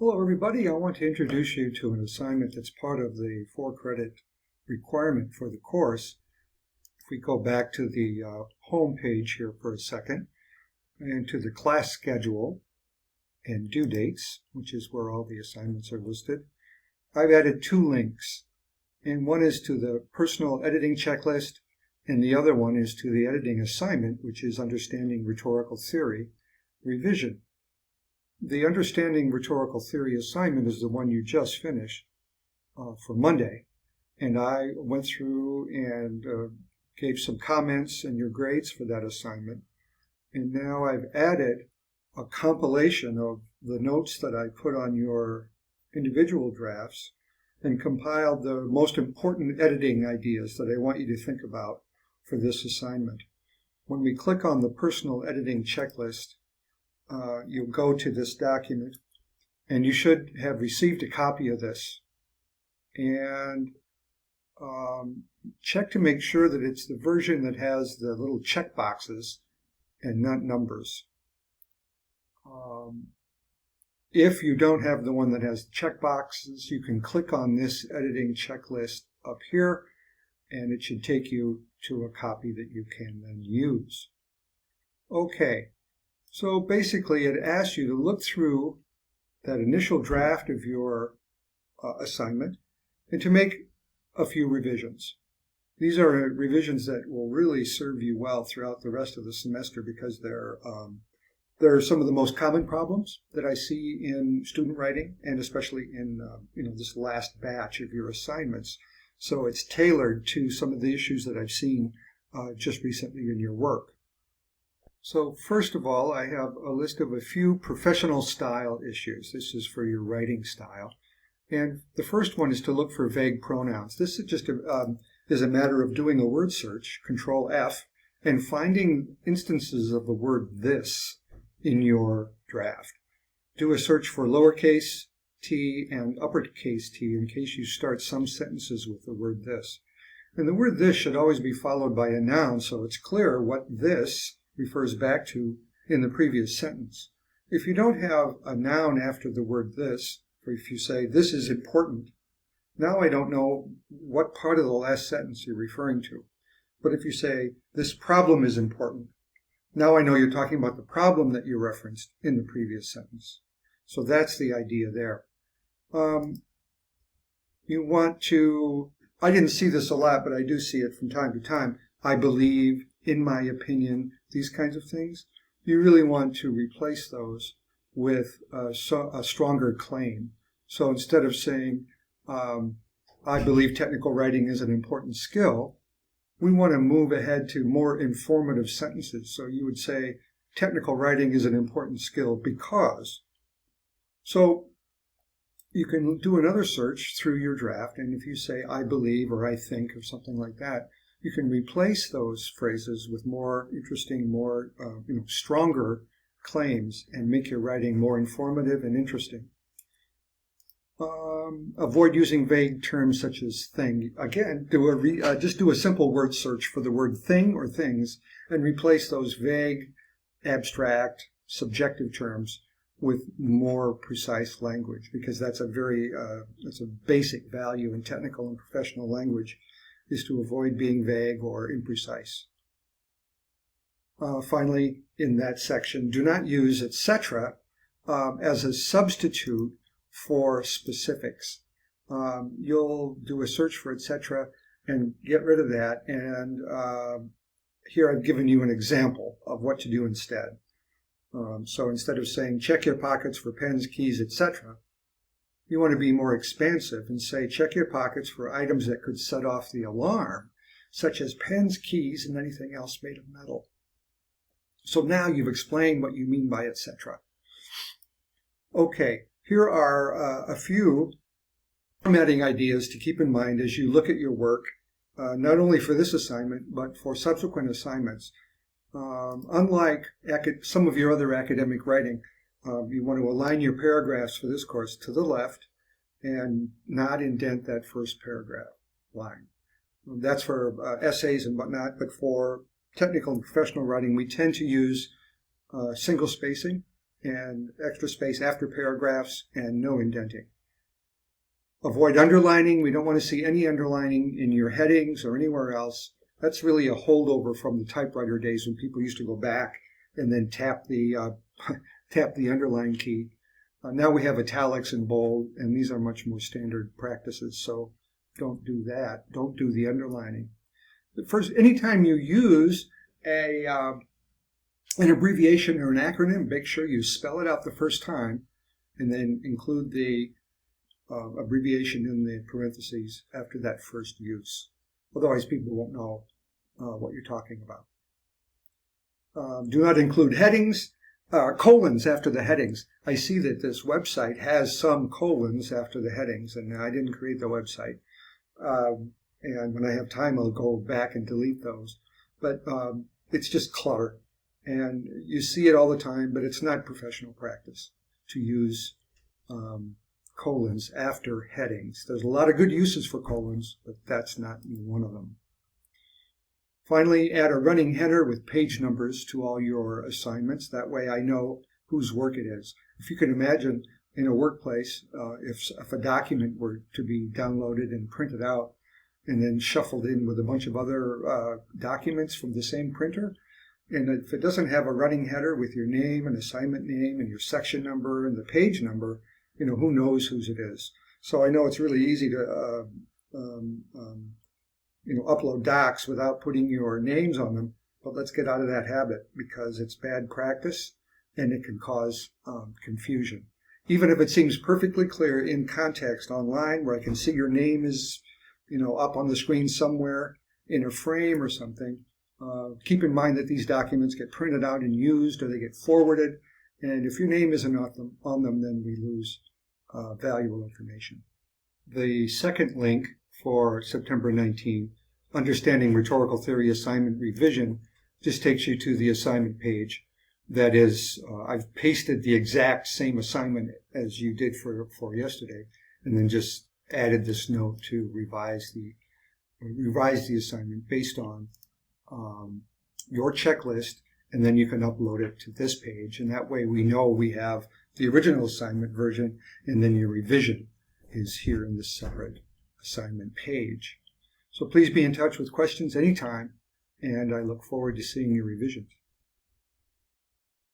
Hello everybody, I want to introduce you to an assignment that's part of the 4-credit requirement for the course. If we go back to the home page here for a second, and to the class schedule and due dates, which is where all the assignments are listed, I've added 2 links, and one is to the personal editing checklist, and the other one is to the editing assignment, which is Understanding Rhetorical Theory revision. The Understanding Rhetorical Theory assignment is the one you just finished for Monday. And I went through and gave some comments and your grades for that assignment. And now I've added a compilation of the notes that I put on your individual drafts and compiled the most important editing ideas that I want you to think about for this assignment. When we click on the personal editing checklist, you'll go to this document, and you should have received a copy of this. And check to make sure that it's the version that has the little check boxes and not numbers. If you don't have the one that has check boxes, you can click on this editing checklist up here, and it should take you to a copy that you can then use. Okay. So basically, it asks you to look through that initial draft of your assignment and to make a few revisions. These are revisions that will really serve you well throughout the rest of the semester because they're some of the most common problems that I see in student writing, and especially in this last batch of your assignments. So it's tailored to some of the issues that I've seen just recently in your work. So first of all, I have a list of a few professional style issues. This is for your writing style. And the first one is to look for vague pronouns. This is just is a matter of doing a word search, Control F, and finding instances of the word this in your draft. Do a search for lowercase t and uppercase t in case you start some sentences with the word this. And the word this should always be followed by a noun, so it's clear what this refers back to in the previous sentence. If you don't have a noun after the word this, or if you say this is important, now I don't know what part of the last sentence you're referring to. But if you say this problem is important, now I know you're talking about the problem that you referenced in the previous sentence. So that's the idea there. You want to, I didn't see this a lot, but I do see it from time to time. I believe, in my opinion, these kinds of things. You really want to replace those with a stronger claim. So instead of saying, I believe technical writing is an important skill, we want to move ahead to more informative sentences. So you would say, technical writing is an important skill because. So you can do another search through your draft, and if you say, I believe, or I think, or something like that, you can replace those phrases with more interesting, more stronger claims and make your writing more informative and interesting. Avoid using vague terms such as thing. Again, just do a simple word search for the word thing or things and replace those vague, abstract, subjective terms with more precise language, because that's a basic value in technical and professional language, is to avoid being vague or imprecise. Finally, in that section, do not use etc. As a substitute for specifics. You'll do a search for etc. and get rid of that, and here I've given you an example of what to do instead. So instead of saying check your pockets for pens, keys, etc., you want to be more expansive and say, check your pockets for items that could set off the alarm, such as pens, keys, and anything else made of metal. So now you've explained what you mean by etc. Okay, here are a few formatting ideas to keep in mind as you look at your work, not only for this assignment, but for subsequent assignments. Unlike some of your other academic writing, you want to align your paragraphs for this course to the left and not indent that first paragraph line. That's for essays and whatnot, but for technical and professional writing, we tend to use single spacing and extra space after paragraphs, and no indenting. Avoid underlining. We don't want to see any underlining in your headings or anywhere else. That's really a holdover from the typewriter days when people used to go back and then tap the underline key. Now we have italics and bold, and these are much more standard practices, so don't do that. Don't do the underlining. But first, anytime you use an abbreviation or an acronym, make sure you spell it out the first time and then include the abbreviation in the parentheses after that first use. Otherwise, people won't know what you're talking about. Do not include headings, colons after the headings. I see that this website has some colons after the headings, and I didn't create the website. And when I have time, I'll go back and delete those. But it's just clutter. And you see it all the time, but it's not professional practice to use colons after headings. There's a lot of good uses for colons, but that's not one of them. Finally, add a running header with page numbers to all your assignments. That way I know whose work it is. If you can imagine in a workplace, if a document were to be downloaded and printed out and then shuffled in with a bunch of other documents from the same printer, and if it doesn't have a running header with your name and assignment name and your section number and the page number, who knows whose it is. So I know it's really easy to upload docs without putting your names on them, but let's get out of that habit because it's bad practice and it can cause confusion. Even if it seems perfectly clear in context online where I can see your name is, up on the screen somewhere in a frame or something, keep in mind that these documents get printed out and used or they get forwarded, and if your name isn't on them, then we lose valuable information. The second link for September 19, Understanding Rhetorical Theory Assignment Revision, just takes you to the assignment page. That is, I've pasted the exact same assignment as you did for yesterday, and then just added this note to revise the assignment based on your checklist, and then you can upload it to this page, and that way we know we have the original assignment version, and then your revision is here in this separate assignment page. So please be in touch with questions anytime, and I look forward to seeing your revisions.